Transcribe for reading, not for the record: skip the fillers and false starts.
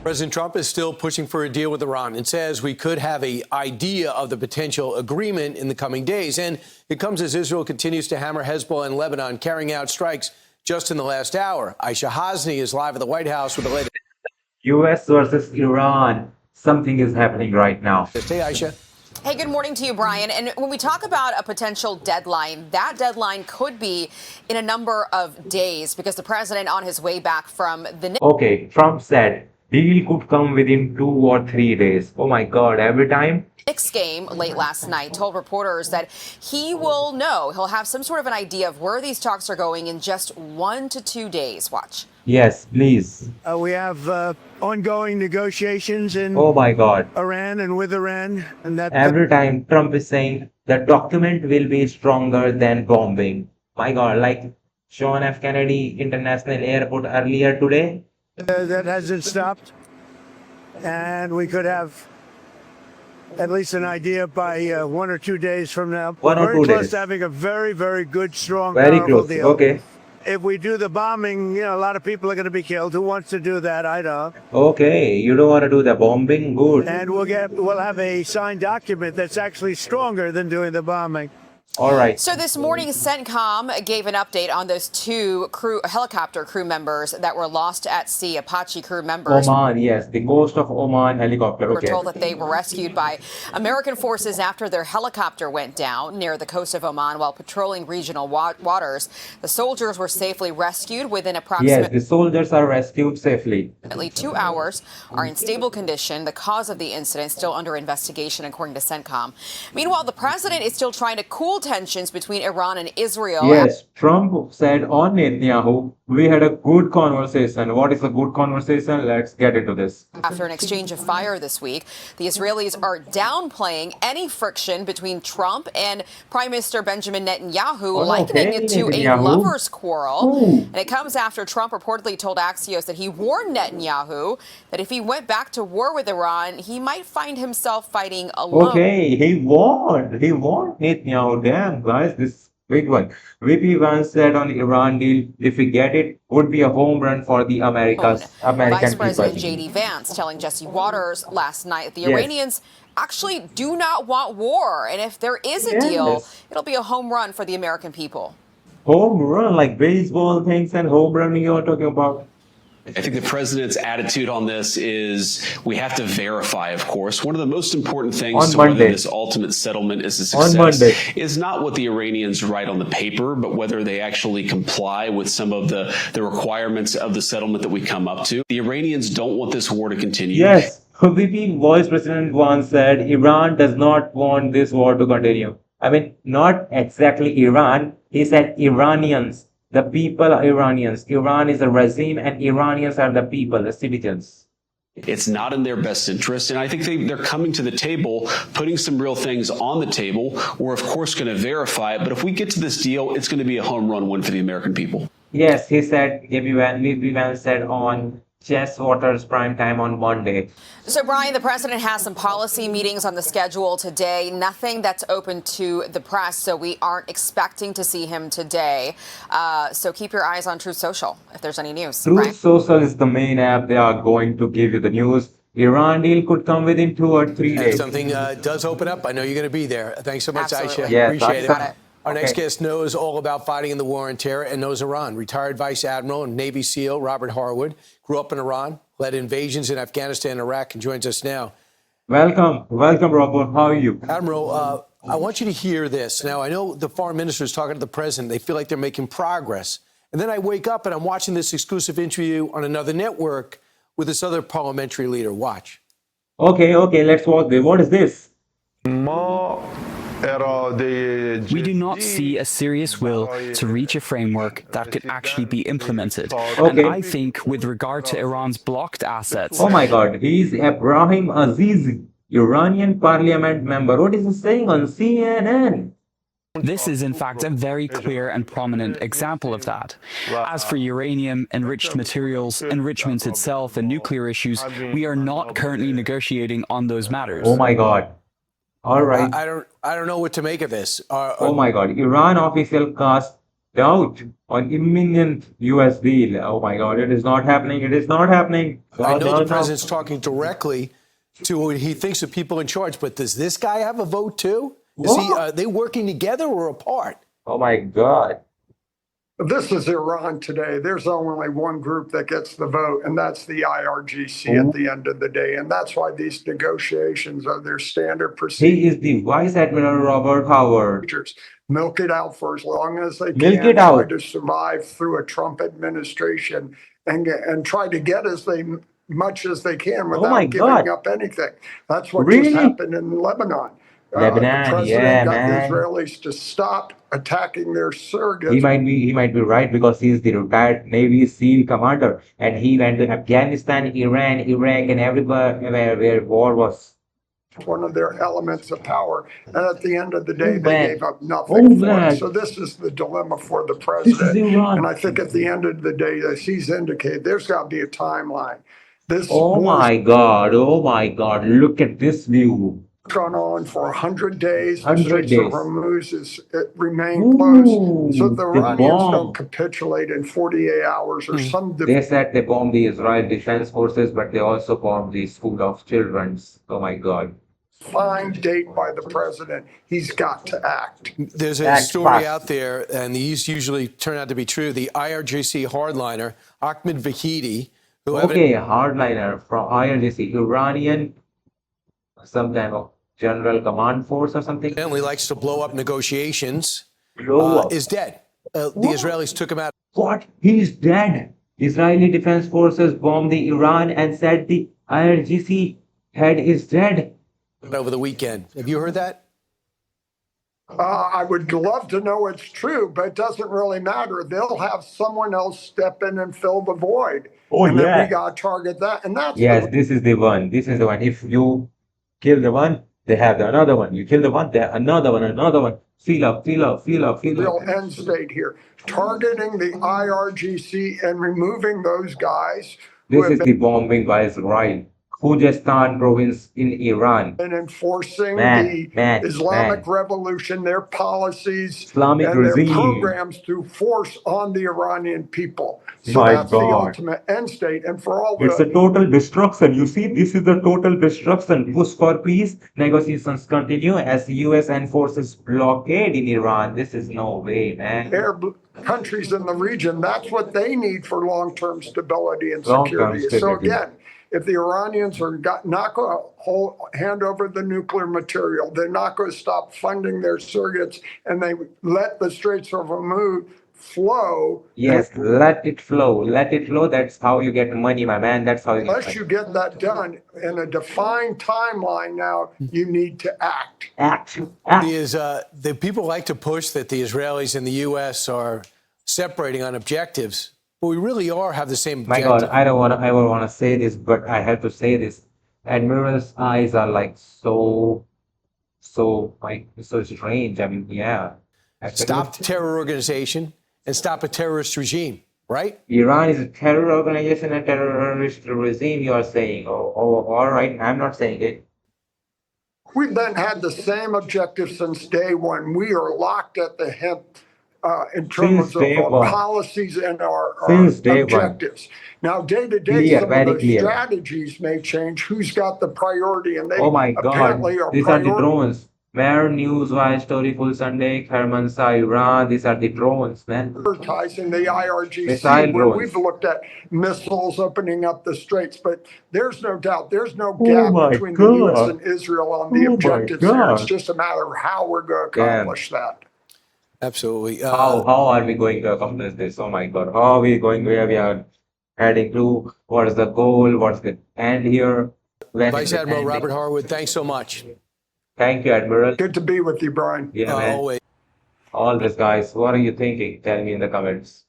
President Trump is still pushing for a deal with Iran and says we could have an idea of the potential agreement in the coming days. And it comes as Israel continues to hammer Hezbollah in Lebanon, carrying out strikes just in the last hour. Aisha Hasni is live at the White House with the latest. US versus Iran. Something is happening right now. Hey, Aisha. Hey, good morning to you, Brian. And when we talk about a potential deadline, that deadline could be in a number of days because the president on his way back from the... Okay, Trump said deal could come within 2 or 3 days. Oh my God, every time? Knicks game late last night told reporters that he'll have some sort of an idea of where these talks are going in just 1 to 2 days. Watch. Yes, please. We have ongoing negotiations in Oh my God. Iran and with Iran. And that Every time Trump is saying the document will be stronger than bombing. My God, like John F. Kennedy International Airport earlier today. that hasn't stopped. And we could have at least an idea by 1 or 2 days from now. 1 or 2 Very close days. to having a very, very good, strong, Very powerful close. deal. Okay. If we do the bombing, a lot of people are going to be killed. Who wants to do that? I don't. Okay, you don't want to do the bombing? Good. And we'll have a signed document that's actually stronger than doing the bombing. All right. So this morning, CENTCOM gave an update on those 2 helicopter crew members that were lost at sea, Apache crew members. Oman, yes, the coast of Oman helicopter. We're Okay. told that they were rescued by American forces after their helicopter went down near the coast of Oman while patrolling regional waters. The soldiers were safely rescued within Yes, approximately the soldiers are rescued safely. 2 hours, are in stable condition. The cause of the incident still under investigation, according to CENTCOM. Meanwhile, the president is still trying to cool tensions between Iran and Israel. Yes, Trump said on Netanyahu, we had a good conversation. What is a good conversation? Let's get into this. After an exchange of fire this week, the Israelis are downplaying any friction between Trump and Prime Minister Benjamin Netanyahu, likening it to a lover's quarrel. And it comes after Trump reportedly told Axios that he warned Netanyahu that if he went back to war with Iran, he might find himself fighting alone. Okay, he warned Netanyahu. Damn, guys, this big one. VP Vance said on the Iran deal, if we get it, would be a home run for the American Vice President people. J.D. Vance telling Jesse Waters last night that the Iranians actually do not want war. And if there is a deal, it'll be a home run for the American people. Home run, like baseball things and home run you're talking about. I think the president's attitude on this is we have to verify, of course. One of the most important things to whether this ultimate settlement is a success is not what the Iranians write on the paper, but whether they actually comply with some of the requirements of the settlement that we come up to. The Iranians don't want this war to continue. Yes, VP Vice President once said Iran does not want this war to continue. I mean, not exactly Iran. He said Iranians. The people are Iranians. Iran is a regime and Iranians are the people, the citizens. It's not in their best interest. And I think they're coming to the table, putting some real things on the table. We're, of course, going to verify it. But if we get to this deal, it's going to be a home run win for the American people. Yes, he said, VP Vance said on Chess Waters prime time on Monday. So, Brian, the president has some policy meetings on the schedule today. Nothing that's open to the press, so we aren't expecting to see him today. So keep your eyes on Truth Social if there's any news. Truth Social is the main app. They are going to give you the news. Iran deal could come within 2 or 3 days. If something does open up, I know you're going to be there. Thanks so much, Aisha. Yes, appreciate it. Our next guest knows all about fighting in the war on terror and knows Iran. Retired Vice Admiral and Navy SEAL Robert Harwood grew up in Iran, led invasions in Afghanistan and Iraq, and joins us now. Welcome, Robert. How are you? Admiral, I want you to hear this. Now, I know the foreign minister is talking to the president. They feel like they're making progress. And then I wake up and I'm watching this exclusive interview on another network with this other parliamentary leader. Watch. Okay, let's watch this. What is this? We do not see a serious will to reach a framework that could actually be implemented. Okay. And I think with regard to Iran's blocked assets... Oh my God, he's Ibrahim Aziz, Iranian parliament member. What is he saying on CNN? This is, in fact, a very clear and prominent example of that. As for uranium, enriched materials, enrichment itself, and nuclear issues, we are not currently negotiating on those matters. Oh my God. All right. I don't know what to make of this. Oh my God. Iran official cast doubt on imminent US deal. Oh my God, it is not happening. It is not happening. I No, know no, the no. president's talking directly to what he thinks the people in charge, but does this guy have a vote too? Is he? What? Are they working together or apart? Oh my God. This is Iran today. There's only one group that gets the vote, and that's the IRGC Oh. at the end of the day. And that's why these negotiations are their standard procedures. He is the Vice Admiral Robert Howard. Milk it out for as long as they Milk can, it try out. to survive through a Trump administration and try to get much as they can Oh my without giving God. up anything. That's what just Really? happened in Lebanon. The Lebanon, president yeah, got the man. Israelis to stop attacking their He surrogates. might be right because he is the retired Navy SEAL commander, and he went to Afghanistan, Iran, Iraq, and everywhere where war was. One of their elements of power. And at the end of the day, Oh, they man. gave up Oh, nothing for man. it. So this is the dilemma for the This is president. Iran. And I think at the end of the day, as he's indicated, there's got to be a timeline. This Oh war's my God. Oh my God. Look at this view. gone on for 100 days. The 100 Straits of days. Hormuz remain closed. So Ooh, the the Iranians bomb. don't capitulate in 48 hours or some They said they bombed the Israel Defense Forces, but they also bombed the school of children's. Oh my God. defined date by the president, he's got to act. There's a That's story fast. out there, and these usually turn out to be true. The IRGC hardliner, Ahmed Vahidi, who Okay, hardliner from IRGC, Iranian, some kind of general command force or something. evidently likes to blow up negotiations, Blow up. is dead. The Israelis took him out What? He's dead. Israeli Defense Forces bombed the Iran and said the IRGC head is dead. over the weekend. Have you heard that? I would love to know it's true, but it doesn't really matter. They'll have someone else step in and fill the void. Oh, and then yeah. we got to target that. And that's Yes, this is the one. This is the one. If you kill the one, they have the another one. You kill the one, they have another one, another one. Fill up, fill up, fill up, the fill real up. end state here. Targeting the IRGC and removing those guys who This have is the bombing by Israel. Khuzestan province in Iran. been enforcing Man, the Islamic Revolution, their policies, Islamic and their regime. programs through force on the Iranian people. So My that's the God. ultimate end state. And for all It's a the total destruction. You see, this is the total destruction. Push for peace. Negotiations continue as US enforces blockade in Iran. This is no way, man. Arab countries in the region, that's what they need for long-term stability and Long-term security. So stability. again, if the Iranians are not going to hand over the nuclear material, they're not going to stop funding their surrogates, and they let the Straits of Hormuz flow. Yes, let it flow. Let it flow. That's how you get money, my man. That's how you get Unless money. you get that done in a defined timeline now, you need to act. Act. Act. The people like to push that the Israelis and the U.S. are separating on objectives, but we really have the same My objective. God, I don't want to say this, but I have to say this. Admiral's eyes are like so strange. I mean, yeah. Stop the terror organization and stop a terrorist regime, right? Iran is a terror organization and terrorist regime, you are saying. Oh, all right. I'm not saying it. We've then had the same objective since day one. We are locked at the hip in terms of day our one. policies and our Since day one. objectives. Now, day to day, Clear, some of very those clear. strategies may change. Who's got the priority? And they Oh my God. apparently are These are the drones. Mer News, Wire Story, Full Sunday, HAMMERS Iran. These are the drones, man. prioritizing the IRGC, Missile where drones. we've looked at missiles opening up the straits, but there's no doubt, there's no Oh gap my between the U.S. God. and Israel on the Oh my objectives here. It's God. just a matter of how we're going to Damn. accomplish that. Absolutely. How are we going to accomplish this? Oh my God. How are we going where we are heading to? What is the goal? What's the end here? When is Vice it Admiral ending? Robert Harwood, thanks so much. Thank you, Admiral. Good to be with you, Brian. Yeah, man. Always. All this, guys. What are you thinking? Tell me in the comments.